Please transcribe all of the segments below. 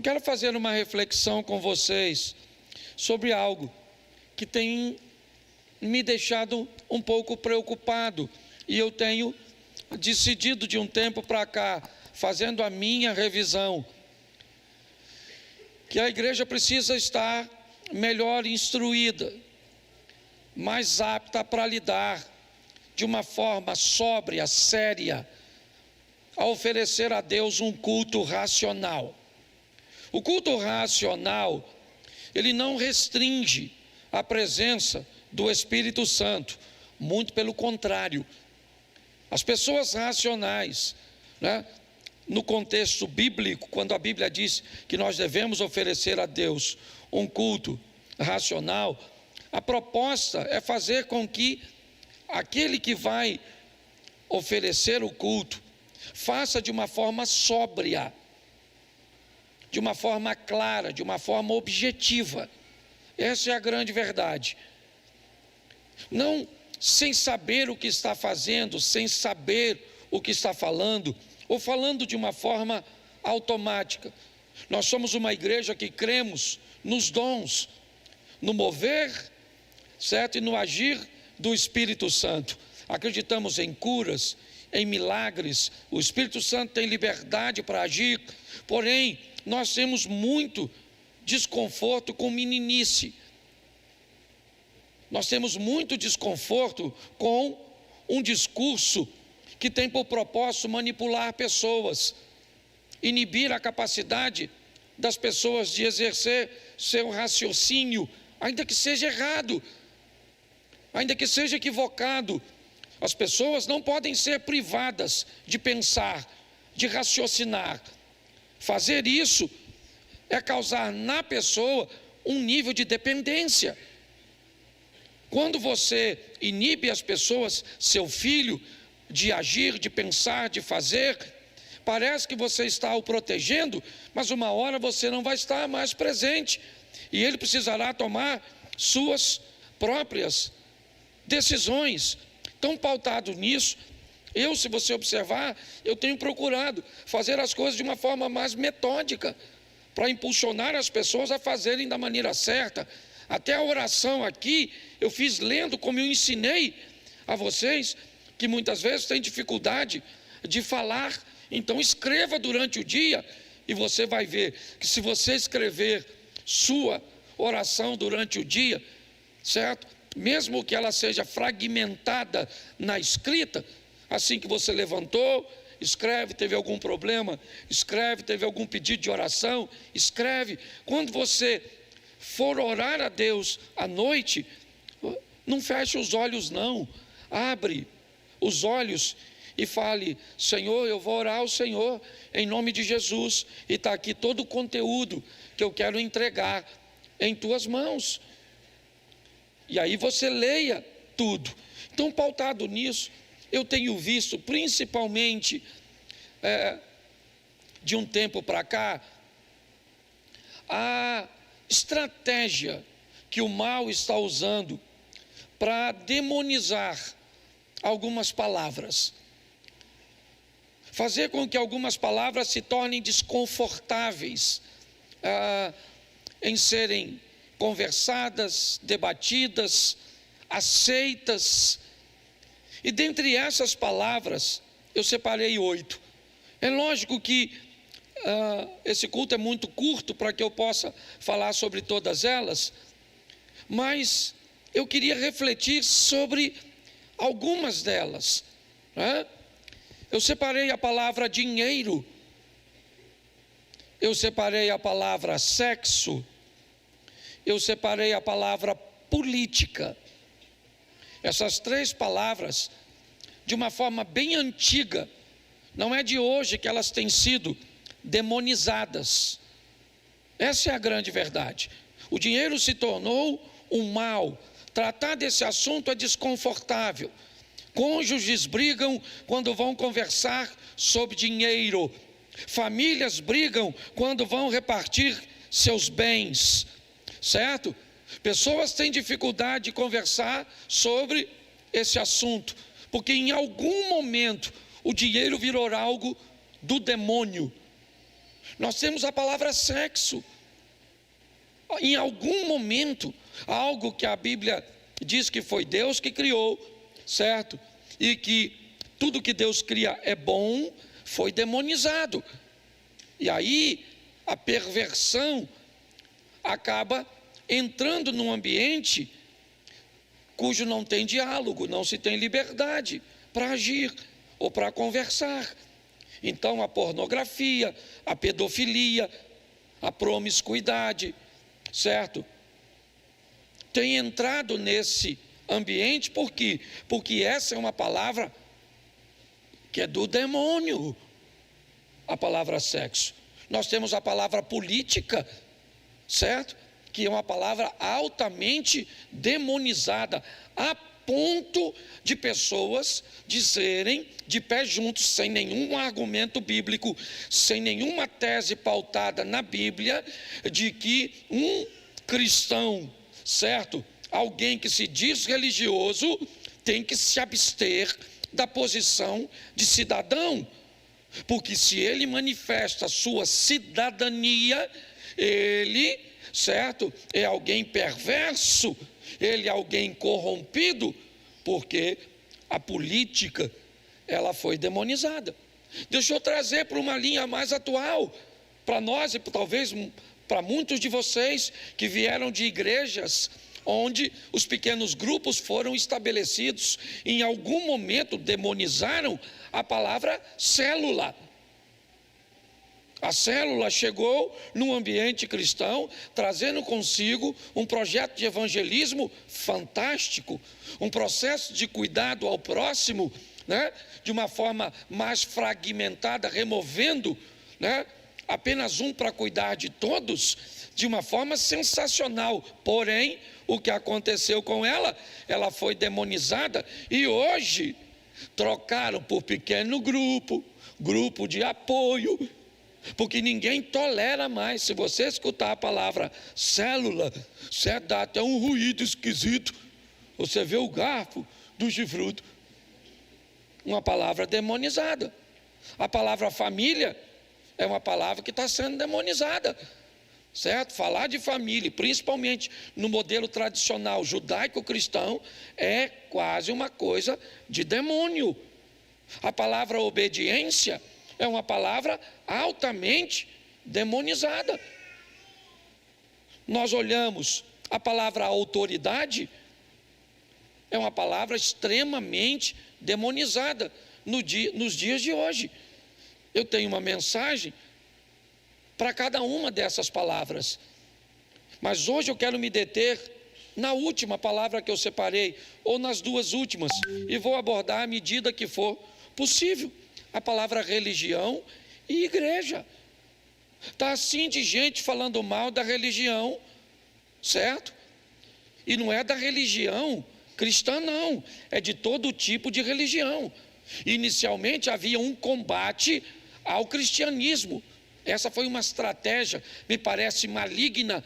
Eu quero fazer uma reflexão com vocês sobre algo que tem me deixado um pouco preocupado, e eu tenho decidido de um tempo para cá, fazendo a minha revisão, que a igreja precisa estar melhor instruída, mais apta para lidar de uma forma sóbria, séria, a oferecer a Deus um culto racional. O culto racional, ele não restringe a presença do Espírito Santo, muito pelo contrário. As pessoas racionais, no contexto bíblico, quando a Bíblia diz que nós devemos oferecer a Deus um culto racional, a proposta é fazer com que aquele que vai oferecer o culto faça de uma forma sóbria, de uma forma clara, de uma forma objetiva. Essa é a grande verdade. Não sem saber o que está fazendo, sem saber o que está falando, ou falando de uma forma automática. Nós somos uma igreja que cremos nos dons, no mover, certo? E no agir do Espírito Santo. Acreditamos em curas, em milagres. O Espírito Santo tem liberdade para agir, porém, nós temos muito desconforto com meninice. Nós temos muito desconforto com um discurso que tem por propósito manipular pessoas, inibir a capacidade das pessoas de exercer seu raciocínio, ainda que seja errado, ainda que seja equivocado. As pessoas não podem ser privadas de pensar, de raciocinar. Fazer isso é causar na pessoa um nível de dependência. Quando você inibe as pessoas, seu filho, de agir, de pensar, de fazer, parece que você está o protegendo, mas uma hora você não vai estar mais presente, e ele precisará tomar suas próprias decisões. Então, pautado nisso, se você observar, eu tenho procurado fazer as coisas de uma forma mais metódica, para impulsionar as pessoas a fazerem da maneira certa. Até a oração aqui, eu fiz lendo, como eu ensinei a vocês, que muitas vezes tem dificuldade de falar. Então escreva durante o dia, e você vai ver que se você escrever sua oração durante o dia, certo? Mesmo que ela seja fragmentada na escrita, assim que você levantou, escreve, teve algum problema, escreve, teve algum pedido de oração, escreve. Quando você for orar a Deus à noite, não feche os olhos não, abre os olhos e fale: Senhor, eu vou orar ao Senhor em nome de Jesus, e está aqui todo o conteúdo que eu quero entregar em tuas mãos. E aí você leia tudo. Então, pautado nisso, eu tenho visto, principalmente de um tempo para cá, a estratégia que o mal está usando para demonizar algumas palavras, fazer com que algumas palavras se tornem desconfortáveis em serem conversadas, debatidas, aceitas. E dentre essas palavras, eu separei 8. É lógico que esse culto é muito curto para que eu possa falar sobre todas elas, mas eu queria refletir sobre algumas delas. Eu separei a palavra dinheiro, eu separei a palavra sexo, eu separei a palavra política. Essas 3 palavras, de uma forma bem antiga, não é de hoje que elas têm sido demonizadas. Essa é a grande verdade. O dinheiro se tornou um mal. Tratar desse assunto é desconfortável. Cônjuges brigam quando vão conversar sobre dinheiro. Famílias brigam quando vão repartir seus bens, certo? Pessoas têm dificuldade de conversar sobre esse assunto, porque em algum momento o dinheiro virou algo do demônio. Nós temos a palavra sexo. Em algum momento, algo que a Bíblia diz que foi Deus que criou, certo? E que tudo que Deus cria é bom, foi demonizado. E aí a perversão acaba entrando num ambiente cujo não tem diálogo, não se tem liberdade para agir ou para conversar. Então a pornografia, a pedofilia, a promiscuidade, certo? Tem entrado nesse ambiente por quê? Porque essa é uma palavra que é do demônio, a palavra sexo. Nós temos a palavra política, certo? Que é uma palavra altamente demonizada, a ponto de pessoas dizerem de pé juntos, sem nenhum argumento bíblico, sem nenhuma tese pautada na Bíblia, de que um cristão, certo? Alguém que se diz religioso tem que se abster da posição de cidadão, porque se ele manifesta sua cidadania, ele, certo, é alguém perverso, ele é alguém corrompido, porque a política, ela foi demonizada. Deixa eu trazer para uma linha mais atual, para nós e talvez para muitos de vocês que vieram de igrejas onde os pequenos grupos foram estabelecidos, em algum momento demonizaram a palavra célula. A célula chegou num ambiente cristão, trazendo consigo um projeto de evangelismo fantástico, um processo de cuidado ao próximo, né, de uma forma mais fragmentada, removendo, né, apenas um para cuidar de todos, de uma forma sensacional. Porém, o que aconteceu com ela? Ela foi demonizada e hoje trocaram por pequeno grupo, grupo de apoio, porque ninguém tolera mais. Se você escutar a palavra célula, você dá até um ruído esquisito. Você vê o garfo do chifrudo. Uma palavra demonizada. A palavra família é uma palavra que está sendo demonizada, certo? Falar de família, principalmente no modelo tradicional judaico-cristão, é quase uma coisa de demônio. A palavra obediência é uma palavra altamente demonizada. Nós olhamos a palavra autoridade, é uma palavra extremamente demonizada nos dias de hoje. Eu tenho uma mensagem para cada uma dessas palavras, mas hoje eu quero me deter na última palavra que eu separei, ou nas duas últimas, e vou abordar à medida que for possível. A palavra religião e igreja. Está assim de gente falando mal da religião, certo? E não é da religião cristã, não, é de todo tipo de religião. Inicialmente havia um combate ao cristianismo. Essa foi uma estratégia, me parece maligna,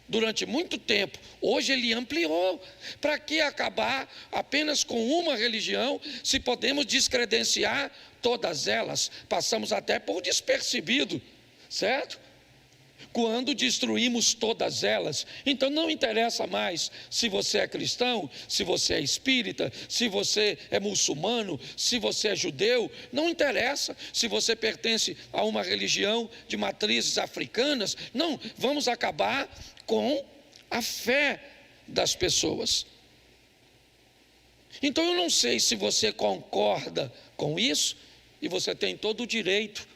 durante muito tempo. Hoje ele ampliou. Para que acabar apenas com uma religião, se podemos descredenciar todas elas? Passamos até por despercebido, certo? Quando destruímos todas elas. Então não interessa mais se você é cristão, se você é espírita, se você é muçulmano, se você é judeu. Não interessa se você pertence a uma religião de matrizes africanas. Não, vamos acabar com a fé das pessoas. Então eu não sei se você concorda com isso, e você tem todo o direito,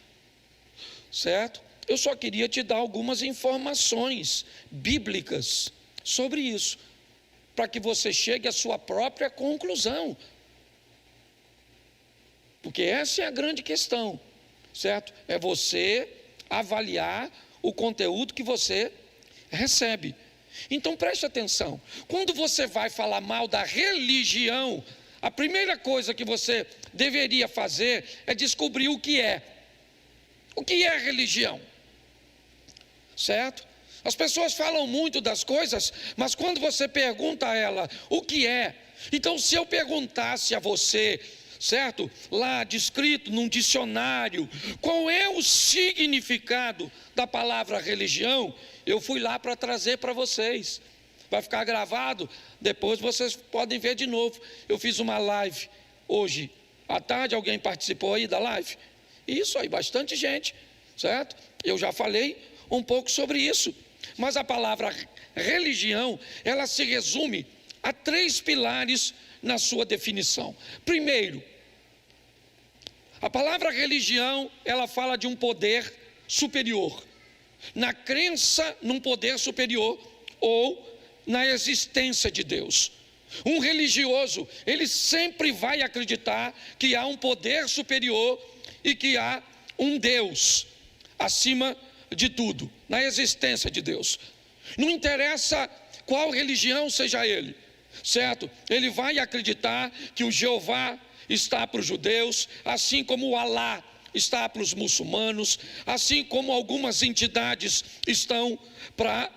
certo? Eu só queria te dar algumas informações bíblicas sobre isso, para que você chegue à sua própria conclusão. Porque essa é a grande questão, certo? É você avaliar o conteúdo que você recebe. Então preste atenção, quando você vai falar mal da religião, a primeira coisa que você deveria fazer é descobrir o que é. O que é religião? Certo? As pessoas falam muito das coisas, mas quando você pergunta a ela o que é, então se eu perguntasse a você certo? Lá descrito num dicionário, qual é o significado da palavra religião, eu fui lá para trazer para vocês. Vai ficar gravado, depois vocês podem ver de novo. Eu fiz uma live hoje à tarde, alguém participou aí da live? Isso aí, bastante gente, certo? Eu já falei um pouco sobre isso. Mas a palavra religião, ela se resume a 3 pilares na sua definição. Primeiro, a palavra religião, ela fala de um poder superior, na crença num poder superior ou na existência de Deus. Um religioso, ele sempre vai acreditar que há um poder superior e que há um Deus acima de tudo, na existência de Deus. Não interessa qual religião seja ele, certo? Ele vai acreditar que o Jeová está para os judeus, assim como o Alá está para os muçulmanos, assim como algumas entidades estão para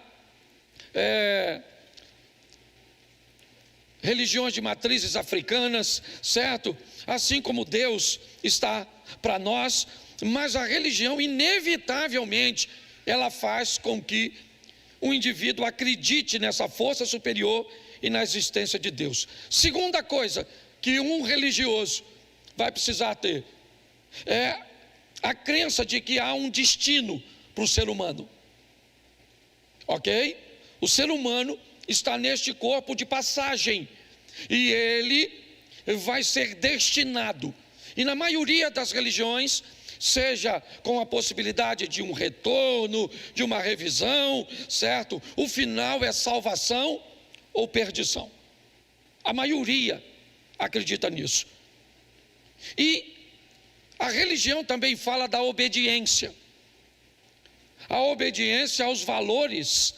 religiões de matrizes africanas, certo? Assim como Deus está para nós, mas a religião, inevitavelmente, ela faz com que o indivíduo acredite nessa força superior e na existência de Deus. Segunda coisa que um religioso vai precisar ter é a crença de que há um destino para o ser humano. Ok? O ser humano está neste corpo de passagem e ele vai ser destinado. E na maioria das religiões, seja com a possibilidade de um retorno, de uma revisão, certo? O final é salvação ou perdição. A maioria acredita nisso. E a religião também fala da obediência. A obediência aos valores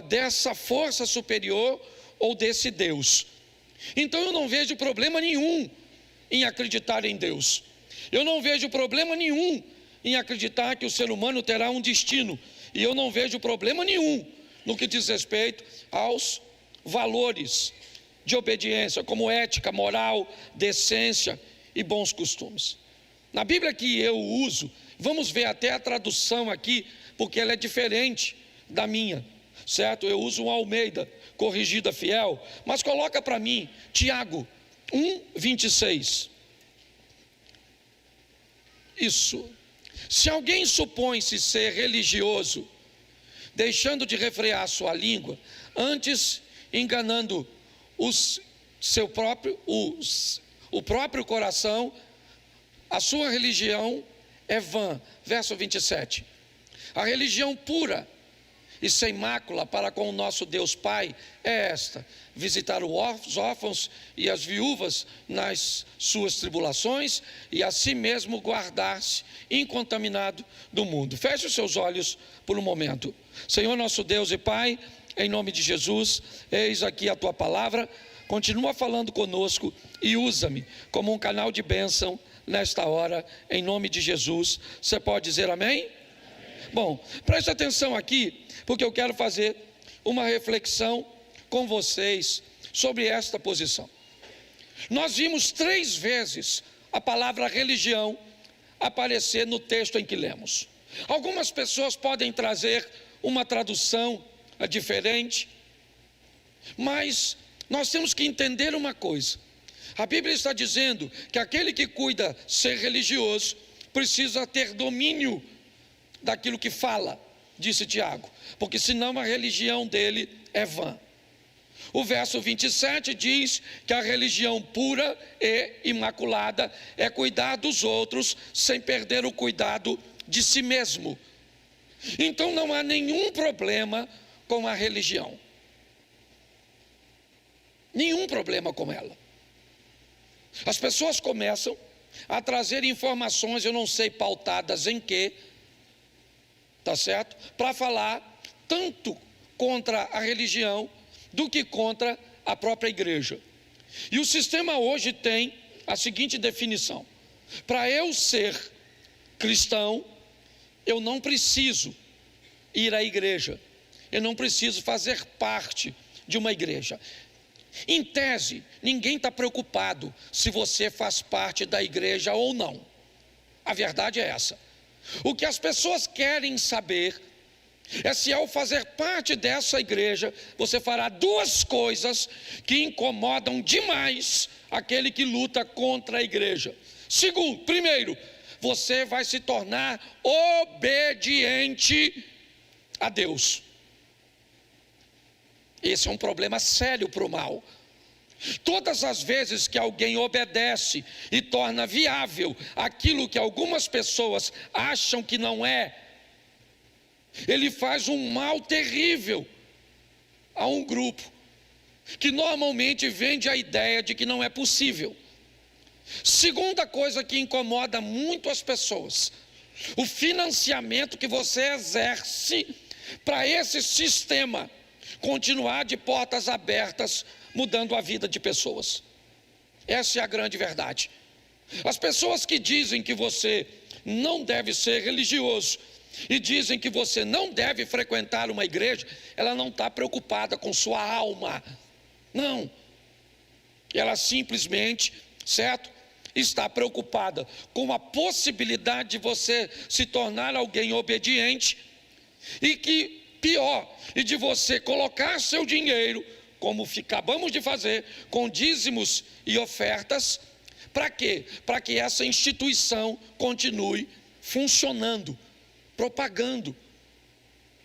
dessa força superior ou desse Deus. Então eu não vejo problema nenhum em acreditar em Deus. Eu não vejo problema nenhum em acreditar que o ser humano terá um destino. E eu não vejo problema nenhum no que diz respeito aos valores de obediência, como ética, moral, decência e bons costumes. Na Bíblia que eu uso, vamos ver até a tradução aqui, porque ela é diferente da minha, certo? Eu uso um Almeida, corrigida fiel, mas coloca para mim, Tiago 1:26. Isso. Se alguém supõe-se ser religioso, deixando de refrear sua língua, antes enganando o próprio coração, a sua religião é vã. Verso 27. A religião pura e sem mácula para com o nosso Deus Pai é esta: visitar os órfãos e as viúvas nas suas tribulações e a si mesmo guardar-se incontaminado do mundo. Feche os seus olhos por um momento. Senhor nosso Deus e Pai, em nome de Jesus, eis aqui a Tua palavra, continua falando conosco e usa-me como um canal de bênção nesta hora, em nome de Jesus. Você pode dizer amém? Amém. Bom, preste atenção aqui, porque eu quero fazer uma reflexão com vocês sobre esta posição. Nós vimos 3 vezes a palavra religião aparecer no texto em que lemos. Algumas pessoas podem trazer uma tradução diferente, mas nós temos que entender uma coisa. A Bíblia está dizendo que aquele que cuida ser religioso precisa ter domínio daquilo que fala, disse Tiago, porque senão a religião dele é vã. O verso 27 diz que a religião pura e imaculada é cuidar dos outros sem perder o cuidado de si mesmo. Então não há nenhum problema com a religião. Nenhum problema com ela. As pessoas começam a trazer informações, eu não sei pautadas em quê, tá certo? Para falar tanto contra a religião do que contra a própria igreja. E o sistema hoje tem a seguinte definição: para eu ser cristão, eu não preciso ir à igreja, eu não preciso fazer parte de uma igreja. Em tese, ninguém está preocupado se você faz parte da igreja ou não. A verdade é essa. O que as pessoas querem saber é se ao fazer parte dessa igreja, você fará duas coisas que incomodam demais aquele que luta contra a igreja. Segundo, primeiro, você vai se tornar obediente a Deus. Esse é um problema sério para o mal. Todas as vezes que alguém obedece e torna viável aquilo que algumas pessoas acham que não é, ele faz um mal terrível a um grupo que normalmente vende a ideia de que não é possível. Segunda coisa que incomoda muito as pessoas: o financiamento que você exerce para esse sistema continuar de portas abertas, mudando a vida de pessoas. Essa é a grande verdade. As pessoas que dizem que você não deve ser religioso e dizem que você não deve frequentar uma igreja, ela não está preocupada com sua alma. Não. Ela simplesmente, certo? Está preocupada com a possibilidade de você se tornar alguém obediente e que, pior, e de você colocar seu dinheiro, como acabamos de fazer, com dízimos e ofertas. Para quê? Para que essa instituição continue funcionando, propagando.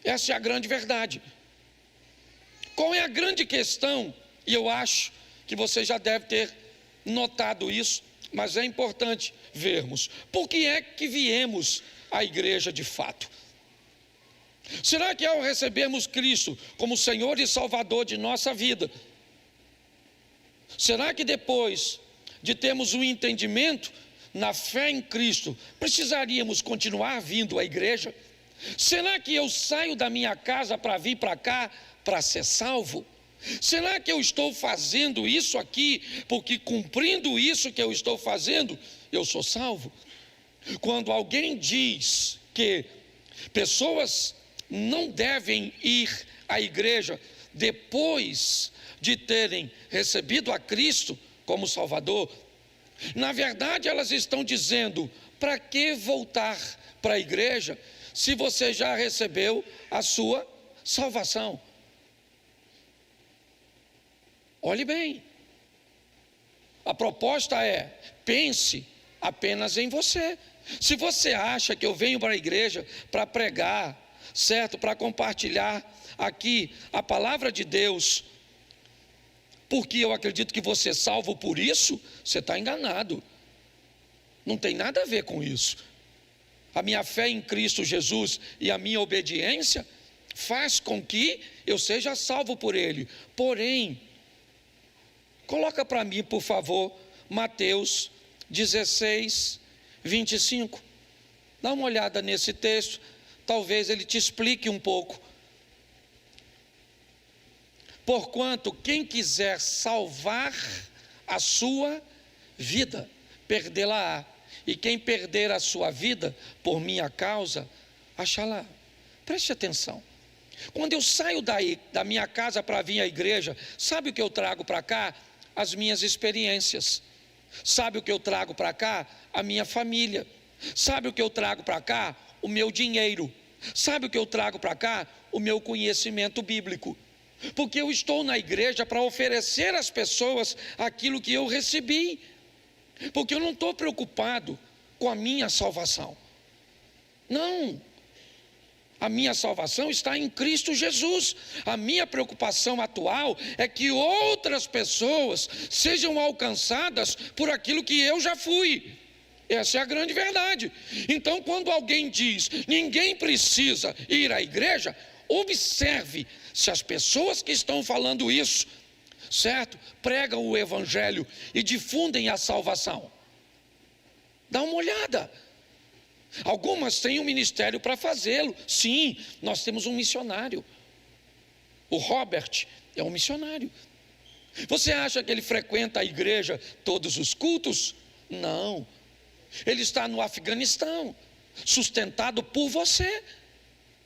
Essa é a grande verdade. Qual é a grande questão? E eu acho que você já deve ter notado isso, mas é importante vermos. Por que é que viemos à igreja de fato? Será que ao recebermos Cristo como Senhor e Salvador de nossa vida, será que depois de termos um entendimento na fé em Cristo, precisaríamos continuar vindo à igreja? Será que eu saio da minha casa para vir para cá para ser salvo? Será que eu estou fazendo isso aqui porque cumprindo isso que eu estou fazendo, eu sou salvo? Quando alguém diz que pessoas não devem ir à igreja depois de terem recebido a Cristo como Salvador, na verdade elas estão dizendo: para que voltar para a igreja se você já recebeu a sua salvação? Olhe bem, a proposta é: pense apenas em você. Se você acha que eu venho para a igreja para pregar, certo, para compartilhar aqui a palavra de Deus, porque eu acredito que você é salvo por isso, você está enganado. Não tem nada a ver com isso. A minha fé em Cristo Jesus e a minha obediência faz com que eu seja salvo por Ele. Porém, coloca para mim, por favor, Mateus 16, 25. Dá uma olhada nesse texto, talvez ele te explique um pouco. Porquanto quem quiser salvar a sua vida, perdê-la-á. E quem perder a sua vida por minha causa, achá-la. Preste atenção. Quando eu saio da minha casa para vir à igreja, sabe o que eu trago para cá? As minhas experiências. Sabe o que eu trago para cá? A minha família. Sabe o que eu trago para cá? O meu dinheiro. Sabe o que eu trago para cá? O meu conhecimento bíblico. Porque eu estou na igreja para oferecer às pessoas aquilo que eu recebi. Porque eu não estou preocupado com a minha salvação. Não. A minha salvação está em Cristo Jesus. A minha preocupação atual é que outras pessoas sejam alcançadas por aquilo que eu já fui. Essa é a grande verdade. Então, quando alguém diz: ninguém precisa ir à igreja, observe se as pessoas que estão falando isso, certo, pregam o evangelho e difundem a salvação. Dá uma olhada. Algumas têm um ministério para fazê-lo. Sim, nós temos um missionário. O Robert é um missionário. Você acha que ele frequenta a igreja todos os cultos? Não. Ele está no Afeganistão, sustentado por você.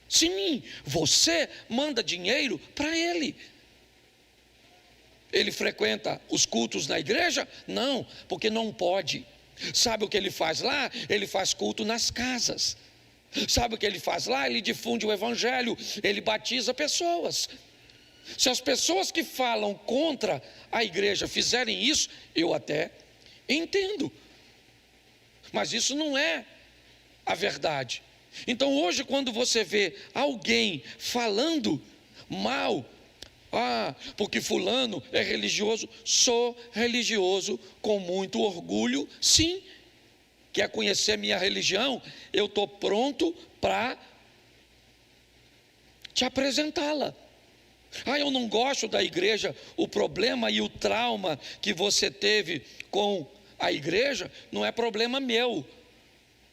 Sim, você manda dinheiro para ele. Ele frequenta os cultos na igreja? Não, porque não pode. Sabe o que ele faz lá? Ele faz culto nas casas. Sabe o que ele faz lá? Ele difunde o evangelho, ele batiza pessoas. Se as pessoas que falam contra a igreja fizerem isso, eu até entendo. Mas isso não é a verdade. Então hoje, quando você vê alguém falando mal, porque fulano é religioso, sou religioso com muito orgulho, sim. Quer conhecer minha religião? Eu estou pronto para te apresentá-la. Eu não gosto da igreja. O problema e o trauma que você teve com a igreja não é problema meu.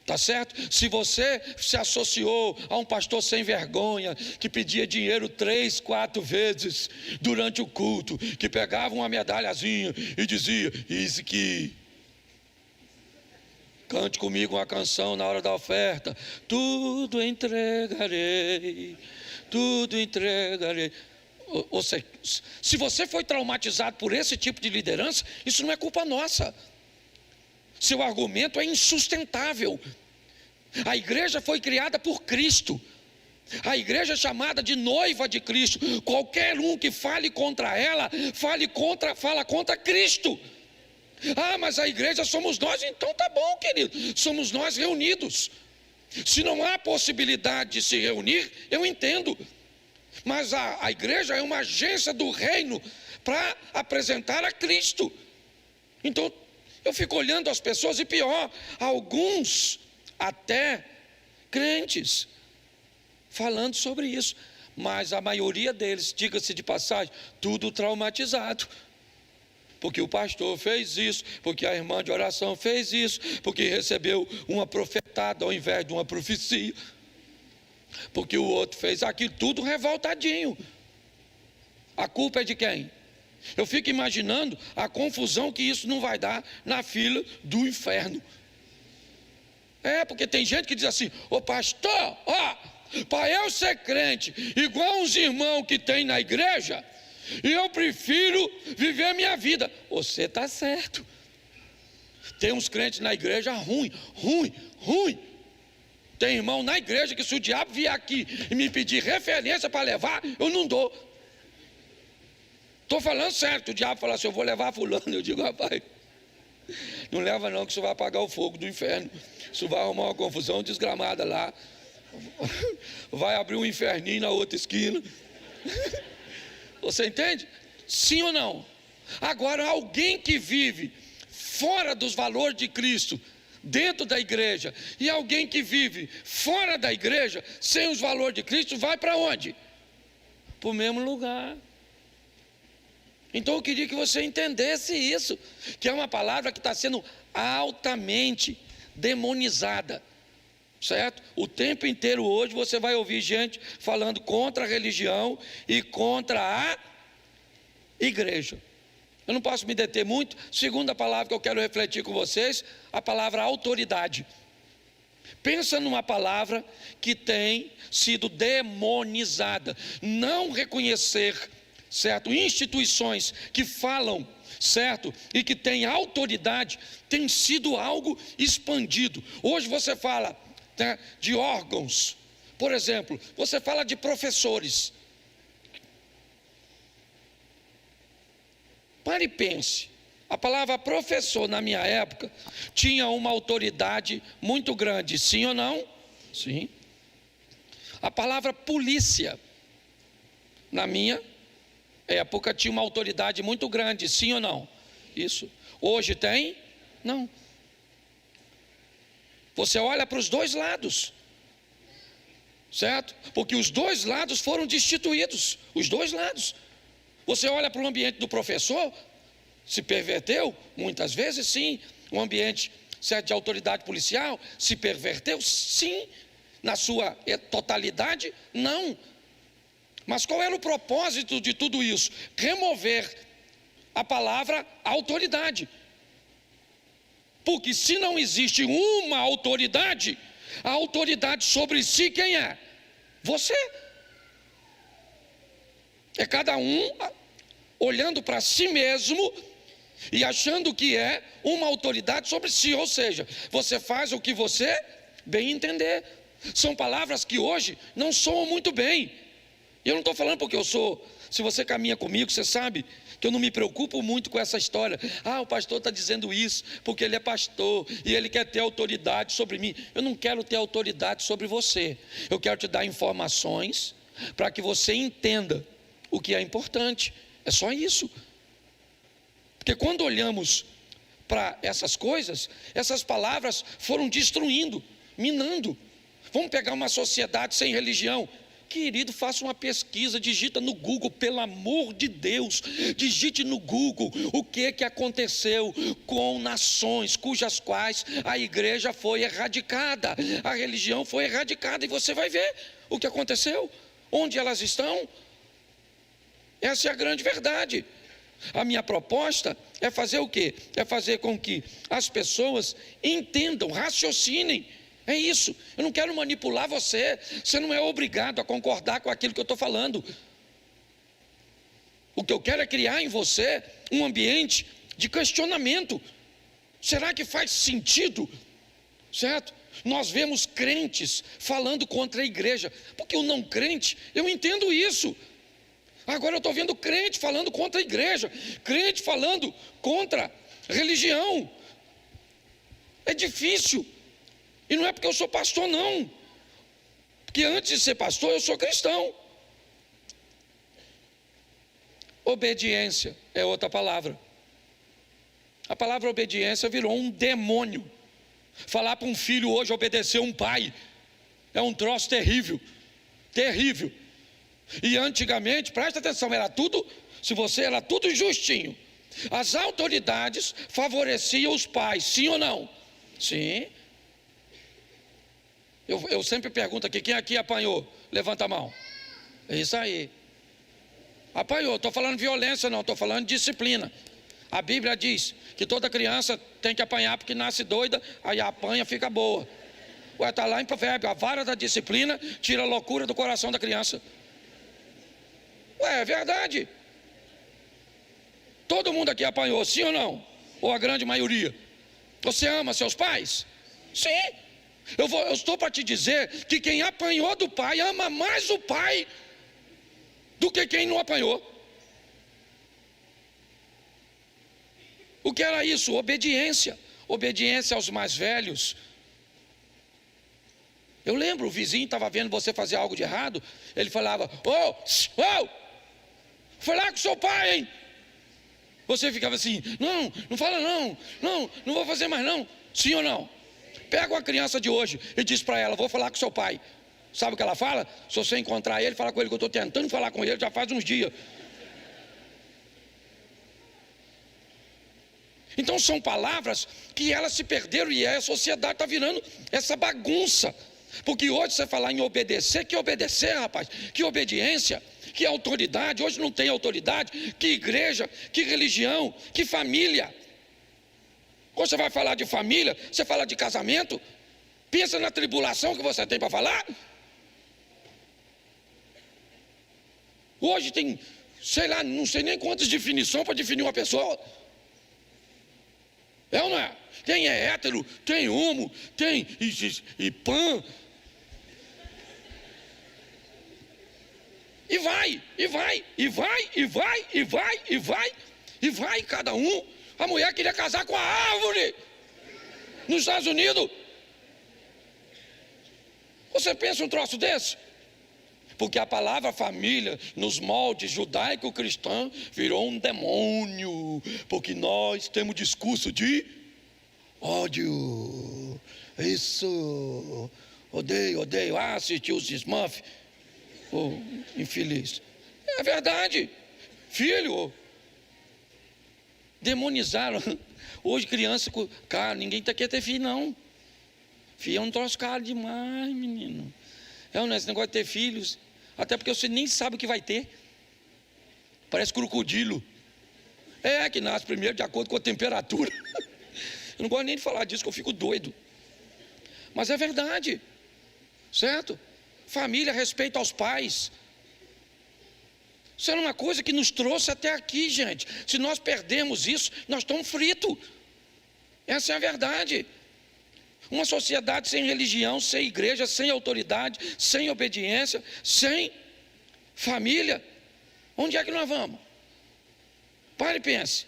Tá certo? Se você se associou a um pastor sem vergonha, que pedia dinheiro 3, 4 vezes durante o culto, que pegava uma medalhazinha e dizia, isso que... Cante comigo uma canção na hora da oferta. Tudo entregarei, tudo entregarei. Ou seja, se você foi traumatizado por esse tipo de liderança, isso não é culpa nossa. Seu argumento é insustentável. A igreja foi criada por Cristo. A igreja é chamada de noiva de Cristo. Qualquer um que fale contra ela, fala contra Cristo. Mas a igreja somos nós. Então tá bom, querido, somos nós reunidos. Se não há possibilidade de se reunir, eu entendo. Mas a igreja é uma agência do reino para apresentar a Cristo. Então eu fico olhando as pessoas, e pior, alguns até crentes falando sobre isso, mas a maioria deles, diga-se de passagem, tudo traumatizado. Porque o pastor fez isso, porque a irmã de oração fez isso, porque recebeu uma profetada ao invés de uma profecia, porque o outro fez aquilo, tudo revoltadinho. A culpa é de quem? Eu fico imaginando a confusão que isso não vai dar na fila do inferno. Porque tem gente que diz assim, pastor, para eu ser crente, igual uns irmãos que tem na igreja, e eu prefiro viver a minha vida. Você está certo. Tem uns crentes na igreja ruim. Tem irmão na igreja que, se o diabo vier aqui e me pedir referência para levar, eu não dou. Estou falando certo. O diabo fala assim, eu vou levar fulano. Eu digo, rapaz, não leva não, que isso vai apagar o fogo do inferno. Isso vai arrumar uma confusão desgramada lá. Vai abrir um inferninho na outra esquina. Você entende? Sim ou não? Agora, alguém que vive fora dos valores de Cristo, dentro da igreja, e alguém que vive fora da igreja, sem os valores de Cristo, vai para onde? Para o mesmo lugar. Então eu queria que você entendesse isso, que é uma palavra que está sendo altamente demonizada, certo? O tempo inteiro hoje você vai ouvir gente falando contra a religião e contra a igreja. Eu não posso me deter muito. Segunda palavra que eu quero refletir com vocês, a palavra autoridade. Pensa numa palavra que tem sido demonizada. Não reconhecer, certo, instituições que falam, certo, e que têm autoridade, tem sido algo expandido. Hoje você fala, né, de órgãos. Por exemplo, você fala de professores. Pare e pense. A palavra professor, na minha época, tinha uma autoridade muito grande, sim ou não? Sim. A palavra polícia, na minha época, tinha uma autoridade muito grande, sim ou não? Isso. Hoje tem? Não. Você olha para os dois lados, certo? Porque os dois lados foram destituídos, os dois lados. Você olha para o ambiente do professor, se perverteu? Muitas vezes sim. O ambiente, certo, de autoridade policial se perverteu? Sim. Na sua totalidade? Não. Mas qual era o propósito de tudo isso? Remover a palavra autoridade. Porque se não existe uma autoridade, a autoridade sobre si quem é? Você. É cada um olhando para si mesmo e achando que é uma autoridade sobre si, ou seja, você faz o que você bem entender. São palavras que hoje não soam muito bem. E eu não estou falando porque eu sou, se você caminha comigo, você sabe que eu não me preocupo muito com essa história. O pastor está dizendo isso porque ele é pastor e ele quer ter autoridade sobre mim. Eu não quero ter autoridade sobre você. Eu quero te dar informações para que você entenda o que é importante. É só isso. Porque quando olhamos para essas coisas, essas palavras foram destruindo, minando. Vamos pegar uma sociedade sem religião. Querido, faça uma pesquisa, digita no Google, pelo amor de Deus, digite no Google o que aconteceu com nações cujas quais a igreja foi erradicada, a religião foi erradicada, e você vai ver o que aconteceu, onde elas estão. Essa é a grande verdade. A minha proposta é fazer o quê? É fazer com que as pessoas entendam, raciocinem. É isso. Eu não quero manipular você. Você não é obrigado a concordar com aquilo que eu estou falando. O que eu quero é criar em você um ambiente de questionamento. Será que faz sentido? Certo? Nós vemos crentes falando contra a igreja, porque o não crente, eu entendo isso. Agora eu estou vendo crente falando contra a igreja, crente falando contra a religião. É difícil. E não é porque eu sou pastor, não. Porque antes de ser pastor, eu sou cristão. Obediência é outra palavra. A palavra obediência virou um demônio. Falar para um filho hoje obedecer um pai é um troço terrível. Terrível. E antigamente, presta atenção, era tudo justinho. As autoridades favoreciam os pais, sim ou não? Sim. Eu sempre pergunto aqui, quem aqui apanhou? Levanta a mão. É isso aí. Apanhou, estou falando violência não, estou falando disciplina. A Bíblia diz que toda criança tem que apanhar porque nasce doida, aí apanha, fica boa. Está lá em Provérbio, a vara da disciplina tira a loucura do coração da criança. É verdade. Todo mundo aqui apanhou, sim ou não? Ou a grande maioria? Você ama seus pais? Sim. Eu estou para te dizer que quem apanhou do pai ama mais o pai do que quem não apanhou. O que era isso? Obediência. Obediência aos mais velhos. Eu lembro, o vizinho estava vendo você fazer algo de errado, ele falava, foi lá com seu pai, hein? Você ficava assim, não fala não vou fazer mais não. Sim ou não? Pega uma criança de hoje e diz para ela, vou falar com seu pai. Sabe o que ela fala? Se você encontrar ele, fala com ele que eu estou tentando falar com ele já faz uns dias. Então são palavras que elas se perderam e a sociedade está virando essa bagunça. Porque hoje você falar em obedecer, que obedecer, rapaz? Que obediência, que autoridade? Hoje não tem autoridade, que igreja, que religião, que família. Quando você vai falar de família, você fala de casamento, pensa na tribulação que você tem para falar. Hoje tem, sei lá, não sei nem quantas definições para definir uma pessoa. É ou não é? Tem hétero, tem homo, tem e pan. E vai, cada um. A mulher queria casar com a árvore nos Estados Unidos. Você pensa um troço desse? Porque a palavra família, nos moldes judaico-cristão, virou um demônio. Porque nós temos discurso de ódio. Isso. Odeio. Assisti os Smurfs. Infeliz. É verdade. Filho. Demonizaram. Hoje criança, cara, ninguém quer ter filho não. Filho é um troço caro demais, menino. Esse negócio de ter filhos, até porque você nem sabe o que vai ter. Parece crocodilo. Que nasce primeiro de acordo com a temperatura. Eu não gosto nem de falar disso, que eu fico doido. Mas é verdade. Certo? Família, respeito aos pais. Isso era uma coisa que nos trouxe até aqui, gente. Se nós perdemos isso, nós estamos fritos. Essa é a verdade. Uma sociedade sem religião, sem igreja, sem autoridade, sem obediência, sem família, onde é que nós vamos? Pare e pense.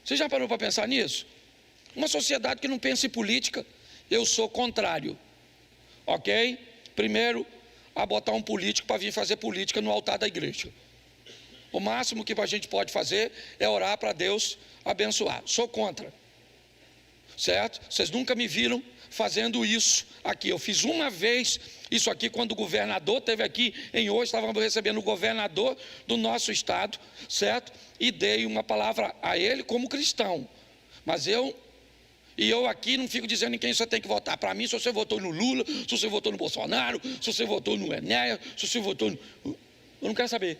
Você já parou para pensar nisso? Uma sociedade que não pensa em política, eu sou contrário, ok? Primeiro, a botar um político para vir fazer política no altar da igreja. O máximo que a gente pode fazer é orar para Deus abençoar. Sou contra, certo? Vocês nunca me viram fazendo isso aqui. Eu fiz uma vez isso aqui quando o governador esteve aqui em hoje, estávamos recebendo o governador do nosso estado, certo? E dei uma palavra a ele como cristão. Mas eu aqui não fico dizendo em quem você tem que votar. Para mim, se você votou no Lula, se você votou no Bolsonaro, se você votou no Enéas, se você votou no... Eu não quero saber.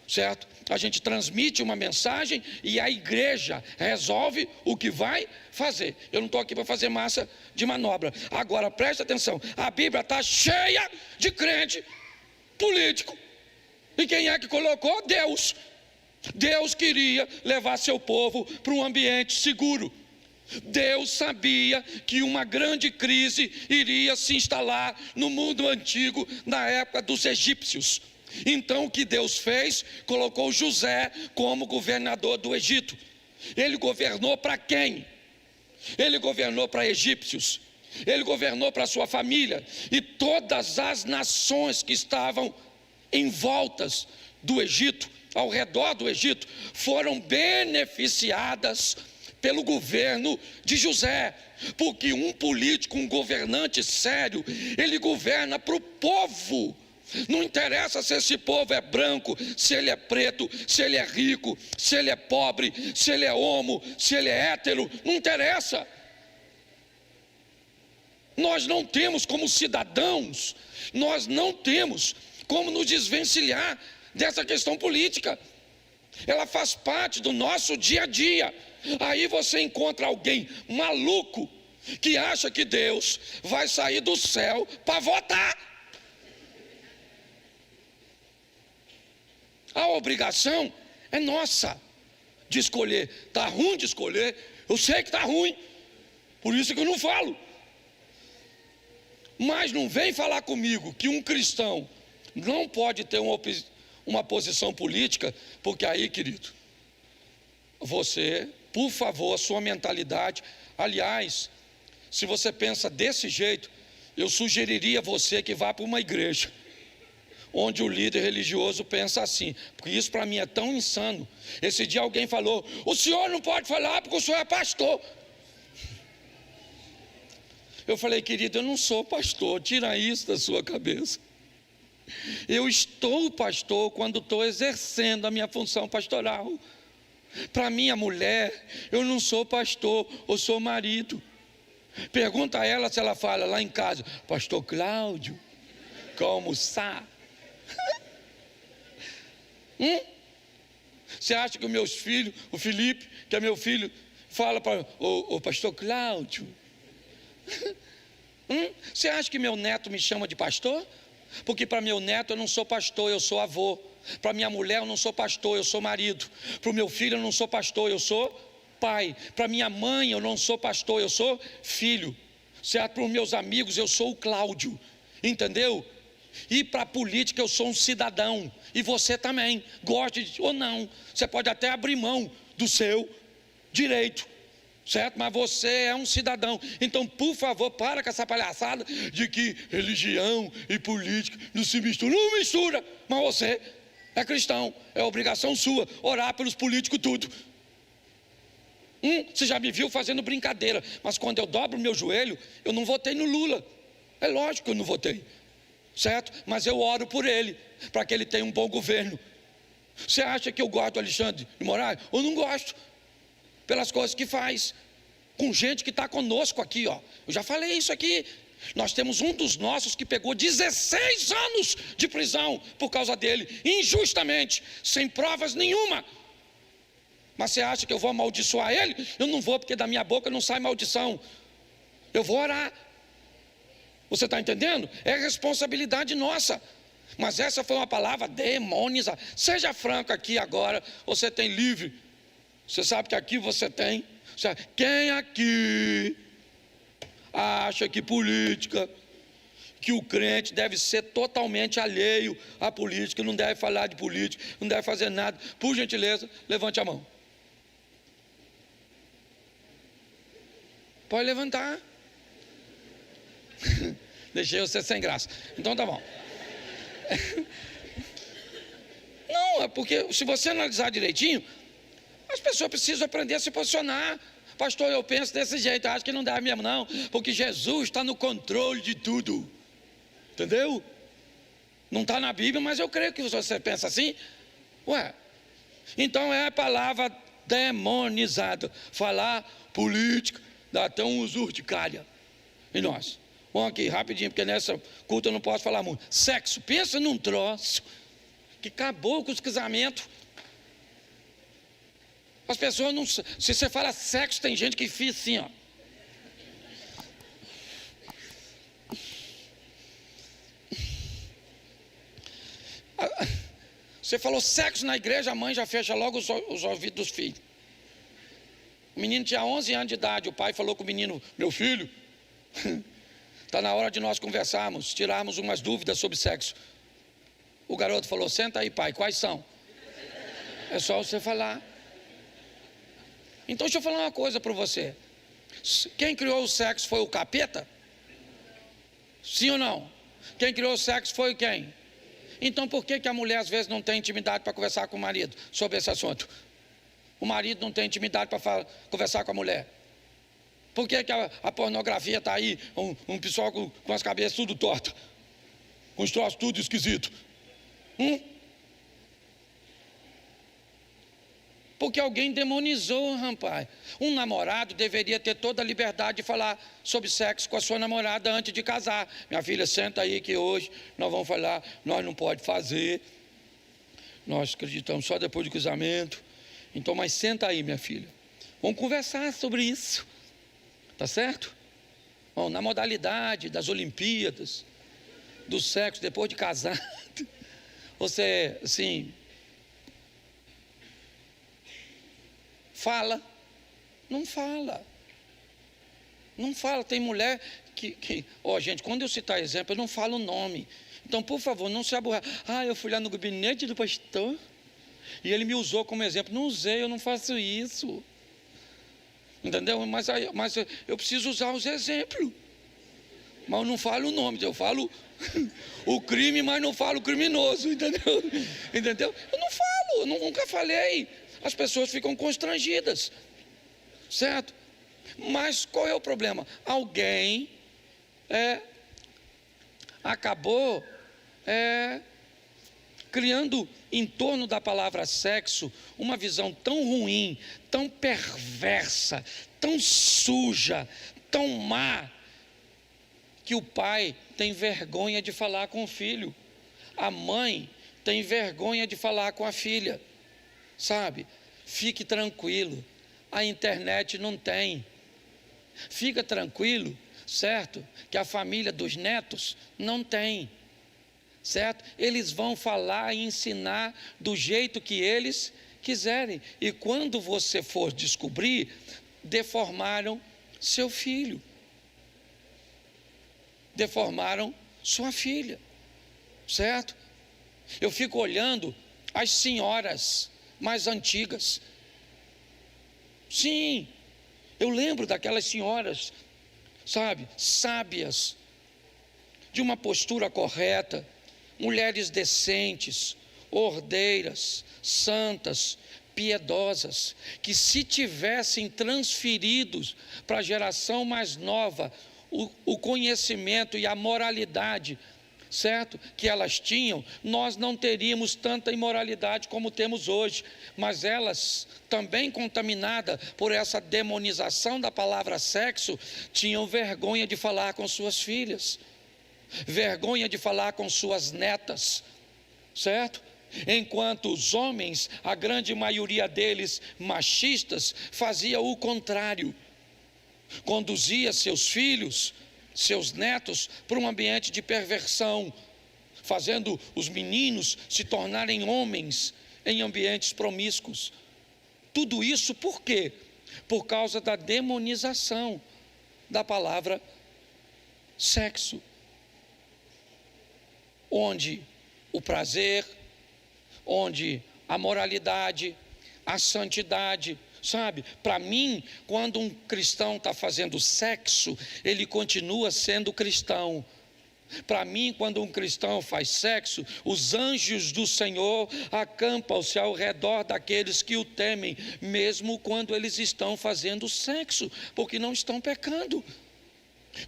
Certo? A gente transmite uma mensagem e a igreja resolve o que vai fazer. Eu não estou aqui para fazer massa de manobra. Agora, presta atenção, a Bíblia está cheia de crente político. E quem é que colocou? Deus. Deus queria levar seu povo para um ambiente seguro. Deus sabia que uma grande crise iria se instalar no mundo antigo, na época dos egípcios. Então o que Deus fez? Colocou José como governador do Egito. Ele governou para quem? Ele governou para egípcios. Ele governou para sua família. E todas as nações que estavam em voltas do Egito, ao redor do Egito, foram beneficiadas pelo governo de José. Porque um político, um governante sério, ele governa para o povo. Não interessa se esse povo é branco, se ele é preto, se ele é rico, se ele é pobre, se ele é homo, se ele é hétero, não interessa. Nós não temos como cidadãos, nós não temos como nos desvencilhar dessa questão política. Ela faz parte do nosso dia a dia. Aí você encontra alguém maluco que acha que Deus vai sair do céu para votar. A obrigação é nossa de escolher. Está ruim de escolher, eu sei que está ruim, por isso que eu não falo. Mas não vem falar comigo que um cristão não pode ter uma posição política, porque aí, querido, você, por favor, a sua mentalidade, aliás, se você pensa desse jeito, eu sugeriria a você que vá para uma igreja onde o líder religioso pensa assim, porque isso para mim é tão insano. Esse dia alguém falou: o senhor não pode falar porque o senhor é pastor. Eu falei: querido, eu não sou pastor, tira isso da sua cabeça. Eu estou pastor quando estou exercendo a minha função pastoral. Para minha mulher, eu não sou pastor, eu sou marido. Pergunta a ela se ela fala lá em casa: pastor Cláudio, quer almoçar? Você acha que os meus filhos, o Felipe, que é meu filho, fala para o pastor Cláudio? Você acha que meu neto me chama de pastor? Porque para meu neto eu não sou pastor, eu sou avô. Para minha mulher eu não sou pastor, eu sou marido. Para o meu filho eu não sou pastor, eu sou pai. Para minha mãe eu não sou pastor, eu sou filho. Certo? Para os meus amigos eu sou o Cláudio. Entendeu? E para a política eu sou um cidadão. E você também, goste ou não. Você pode até abrir mão do seu direito, certo? Mas você é um cidadão. Então, por favor, para com essa palhaçada de que religião e política não se misturam. Não mistura, mas você é cristão. É obrigação sua orar pelos políticos tudo. Você já me viu fazendo brincadeira, mas quando eu dobro o meu joelho, eu não votei no Lula. É lógico que eu não votei, certo? Mas eu oro por ele, para que ele tenha um bom governo. Você acha que eu gosto do Alexandre de Moraes? Eu não gosto, pelas coisas que faz, com gente que está conosco aqui, ó. Eu já falei isso aqui. Nós temos um dos nossos que pegou 16 anos de prisão por causa dele, injustamente, sem provas nenhuma. Mas você acha que eu vou amaldiçoar ele? Eu não vou, porque da minha boca não sai maldição. Eu vou orar. Você está entendendo? É responsabilidade nossa. Mas essa foi uma palavra demonizada. Seja franco aqui agora, você tem livre. Você sabe que aqui você tem. Quem aqui acha que política, que o crente deve ser totalmente alheio à política, não deve falar de política, não deve fazer nada? Por gentileza, levante a mão. Pode levantar. Deixei você sem graça. Então tá bom. Não, é porque se você analisar direitinho, as pessoas precisam aprender a se posicionar. Pastor, eu penso desse jeito, acho que não dá mesmo não, porque Jesus está no controle de tudo. Entendeu? Não está na Bíblia, mas eu creio que você pensa assim. Ué, então é a palavra demonizada. Falar política, dá até um urticária em nós. Vamos aqui, rapidinho, porque nessa culto eu não posso falar muito. Sexo, pensa num troço que acabou com os casamentos. As pessoas não... Se você fala sexo, tem gente que fica assim, ó. Você falou sexo na igreja, a mãe já fecha logo os ouvidos dos filhos. O menino tinha 11 anos de idade, o pai falou com o menino: meu filho, está na hora de nós conversarmos, tirarmos umas dúvidas sobre sexo. O garoto falou: senta aí, pai, quais são? É só você falar. Então deixa eu falar uma coisa para você. Quem criou o sexo foi o capeta? Sim ou não? Quem criou o sexo foi quem? Então por que a mulher às vezes não tem intimidade para conversar com o marido sobre esse assunto? O marido não tem intimidade para conversar com a mulher. Por que a pornografia está aí, um pessoal com as cabeças tudo tortas, com os troços tudo esquisito? Porque alguém demonizou, rapaz. Um namorado deveria ter toda a liberdade de falar sobre sexo com a sua namorada antes de casar. Minha filha, senta aí que hoje nós vamos falar, nós não pode fazer. Nós acreditamos só depois do casamento. Então, mas senta aí, minha filha. Vamos conversar sobre isso. Tá certo? Bom, na modalidade das Olimpíadas, do sexo depois de casado, você, assim... Fala, não fala, não fala. Tem mulher que gente, quando eu citar exemplo, eu não falo o nome. Então, por favor, não se aborreça. Eu fui lá no gabinete do pastor e ele me usou como exemplo. Não usei, eu não faço isso. Entendeu? Mas eu preciso usar os exemplos. Mas eu não falo o nome, eu falo o crime, mas não falo o criminoso, entendeu? Entendeu? Eu não falo, eu nunca falei. As pessoas ficam constrangidas, certo? Mas qual é o problema? Alguém acabou criando em torno da palavra sexo uma visão tão ruim, tão perversa, tão suja, tão má, que o pai tem vergonha de falar com o filho, a mãe tem vergonha de falar com a filha. Sabe, fique tranquilo, a internet não tem. Fica tranquilo, certo? Que a família dos netos não tem, certo? Eles vão falar e ensinar do jeito que eles quiserem. E quando você for descobrir, deformaram seu filho, deformaram sua filha, certo? Eu fico olhando as senhoras mais antigas. Sim, eu lembro daquelas senhoras, sabe, sábias, de uma postura correta, mulheres decentes, ordeiras, santas, piedosas, que se tivessem transferidos para a geração mais nova o conhecimento e a moralidade, certo? Que elas tinham, nós não teríamos tanta imoralidade como temos hoje. Mas elas, também contaminadas por essa demonização da palavra sexo, tinham vergonha de falar com suas filhas, vergonha de falar com suas netas, certo? Enquanto os homens, a grande maioria deles machistas, fazia o contrário, conduzia seus filhos seus netos para um ambiente de perversão, fazendo os meninos se tornarem homens em ambientes promíscuos. Tudo isso por quê? Por causa da demonização da palavra sexo, onde o prazer, onde a moralidade, a santidade, sabe? Para mim, quando um cristão está fazendo sexo, ele continua sendo cristão. Para mim, quando um cristão faz sexo, os anjos do Senhor acampam-se ao redor daqueles que o temem, mesmo quando eles estão fazendo sexo, porque não estão pecando.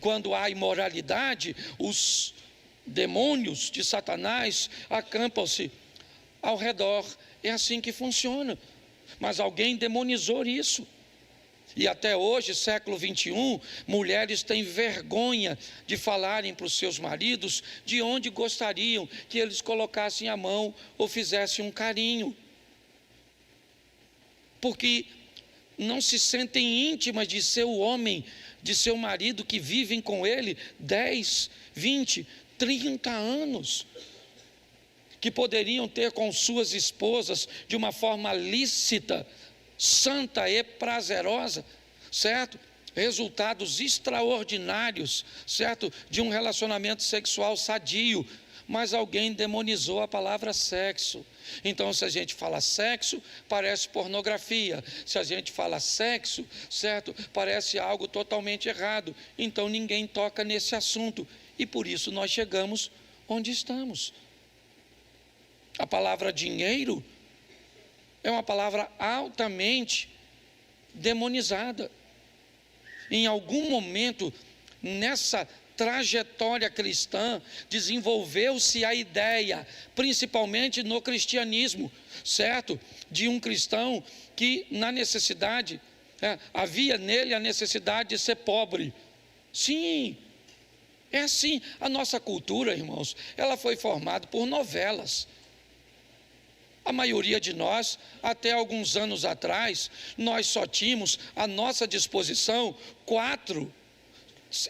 Quando há imoralidade, os demônios de Satanás acampam-se ao redor. É assim que funciona. Mas alguém demonizou isso. E até hoje, século 21, mulheres têm vergonha de falarem para os seus maridos de onde gostariam que eles colocassem a mão ou fizessem um carinho. Porque não se sentem íntimas de seu homem, de seu marido, que vivem com ele 10, 20, 30 anos. Que poderiam ter com suas esposas de uma forma lícita, santa e prazerosa, certo? Resultados extraordinários, certo? De um relacionamento sexual sadio, mas alguém demonizou a palavra sexo. Então, se a gente fala sexo, parece pornografia. Se a gente fala sexo, certo? Parece algo totalmente errado. Então, ninguém toca nesse assunto. E por isso nós chegamos onde estamos. A palavra dinheiro é uma palavra altamente demonizada. Em algum momento, nessa trajetória cristã, desenvolveu-se a ideia, principalmente no cristianismo, certo? De um cristão que, na necessidade, havia nele a necessidade de ser pobre. Sim, é assim. A nossa cultura, irmãos, ela foi formada por novelas. A maioria de nós, até alguns anos atrás, nós só tínhamos à nossa disposição 4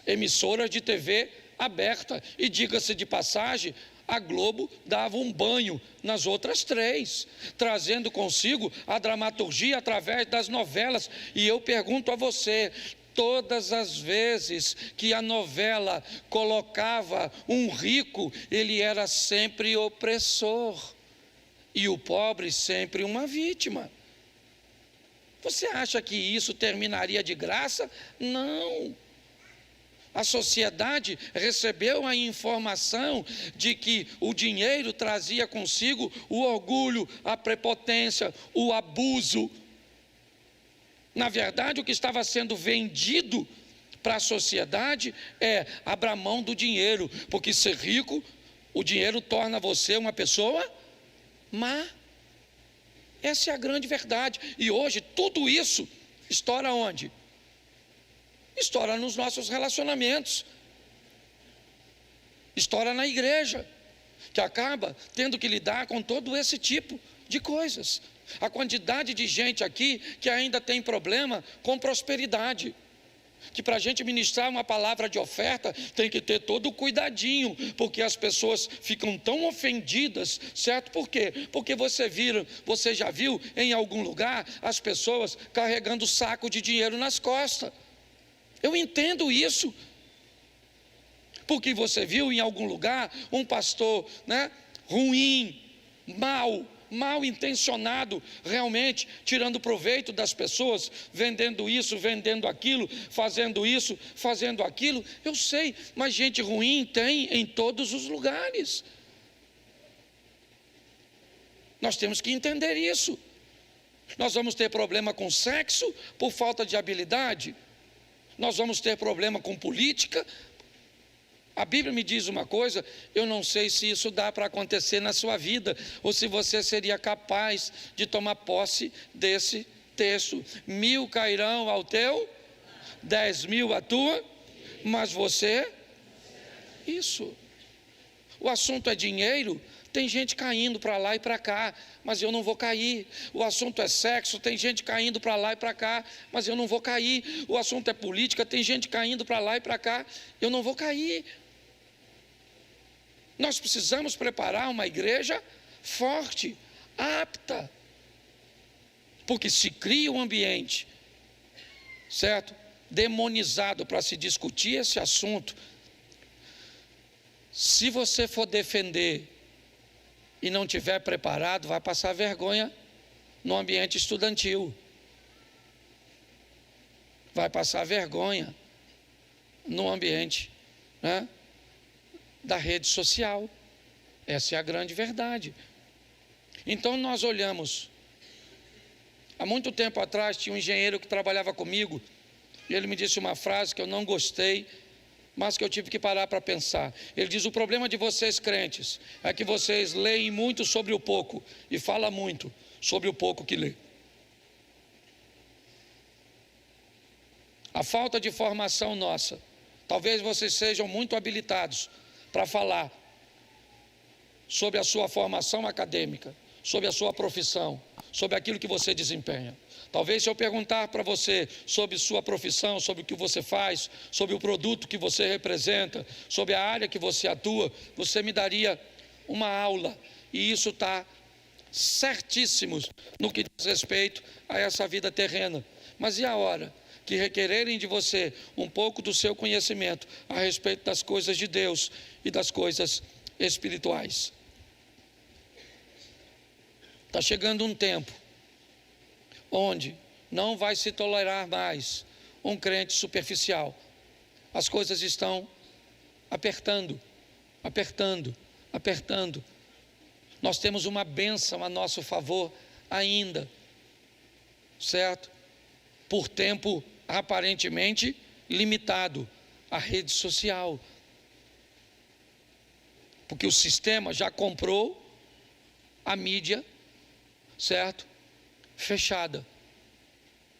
emissoras de TV aberta. E diga-se de passagem, a Globo dava um banho nas outras 3, trazendo consigo a dramaturgia através das novelas. E eu pergunto a você, todas as vezes que a novela colocava um rico, ele era sempre opressor. E o pobre sempre uma vítima. Você acha que isso terminaria de graça? Não. A sociedade recebeu a informação de que o dinheiro trazia consigo o orgulho, a prepotência, o abuso. Na verdade, o que estava sendo vendido para a sociedade é abra mão do dinheiro, porque ser rico, o dinheiro torna você uma pessoa má. Essa é a grande verdade. E hoje tudo isso estoura onde? Estoura nos nossos relacionamentos. Estoura na igreja, que acaba tendo que lidar com todo esse tipo de coisas. A quantidade de gente aqui que ainda tem problema com prosperidade, que para a gente ministrar uma palavra de oferta tem que ter todo o cuidadinho, porque as pessoas ficam tão ofendidas, certo? Por quê? Porque você já viu em algum lugar as pessoas carregando saco de dinheiro nas costas. Eu entendo isso, porque você viu em algum lugar um pastor, ruim, mal intencionado, realmente tirando proveito das pessoas, vendendo isso, vendendo aquilo, fazendo isso, fazendo aquilo. Eu sei, mas gente ruim tem em todos os lugares. Nós temos que entender isso. Nós vamos ter problema com sexo por falta de habilidade. Nós vamos ter problema com política. A Bíblia me diz uma coisa, eu não sei se isso dá para acontecer na sua vida, ou se você seria capaz de tomar posse desse texto. 1000 cairão ao teu, 10.000 à tua, mas você, isso. O assunto é dinheiro, tem gente caindo para lá e para cá, mas eu não vou cair. O assunto é sexo, tem gente caindo para lá e para cá, mas eu não vou cair. O assunto é política, tem gente caindo para lá e para cá, eu não vou cair. Nós precisamos preparar uma igreja forte, apta, porque se cria um ambiente, certo? Demonizado para se discutir esse assunto. Se você for defender e não tiver preparado, vai passar vergonha no ambiente estudantil. Vai passar vergonha no ambiente, né, da rede social. Essa é a grande verdade. Então nós olhamos. Há muito tempo atrás tinha um engenheiro que trabalhava comigo e ele me disse uma frase que eu não gostei, mas que eu tive que parar para pensar. Ele diz: o problema de vocês crentes é que vocês leem muito sobre o pouco e falam muito sobre o pouco que lê. A falta de formação nossa, talvez vocês sejam muito habilitados para falar sobre a sua formação acadêmica, sobre a sua profissão, sobre aquilo que você desempenha. Talvez se eu perguntar para você sobre sua profissão, sobre o que você faz, sobre o produto que você representa, sobre a área que você atua, você me daria uma aula. E isso está certíssimo no que diz respeito a essa vida terrena. Mas e a hora que requererem de você um pouco do seu conhecimento a respeito das coisas de Deus e das coisas espirituais? Está chegando um tempo onde não vai se tolerar mais um crente superficial. As coisas estão apertando, apertando, apertando. Nós temos uma bênção a nosso favor ainda, certo? Por tempo aparentemente limitado, a rede social. Porque o sistema já comprou a mídia, certo? Fechada.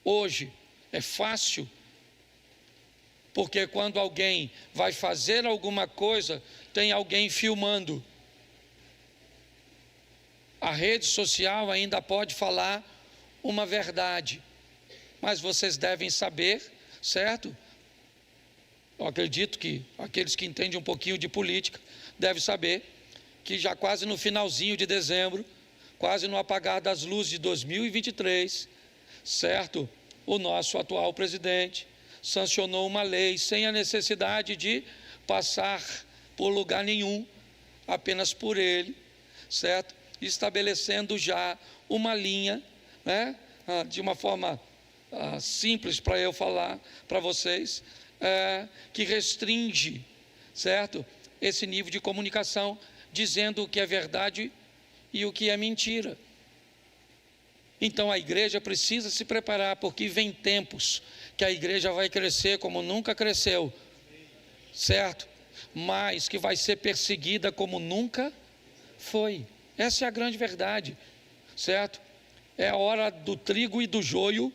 Hoje é fácil, porque quando alguém vai fazer alguma coisa, tem alguém filmando. A rede social ainda pode falar uma verdade, mas vocês devem saber, certo? Eu acredito que aqueles que entendem um pouquinho de política devem saber que já quase no finalzinho de dezembro, quase no apagar das luzes de 2023, certo? O nosso atual presidente sancionou uma lei sem a necessidade de passar por lugar nenhum, apenas por ele, certo? Estabelecendo já uma linha, né? De uma forma simples para eu falar para vocês, que restringe, certo? Esse nível de comunicação, dizendo o que é verdade e o que é mentira. Então a igreja precisa se preparar, porque vem tempos que a igreja vai crescer como nunca cresceu, certo? Mas que vai ser perseguida como nunca foi. Essa é a grande verdade, certo? É a hora do trigo e do joio,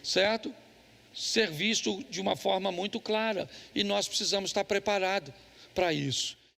certo? Ser visto de uma forma muito clara, e nós precisamos estar preparados para isso.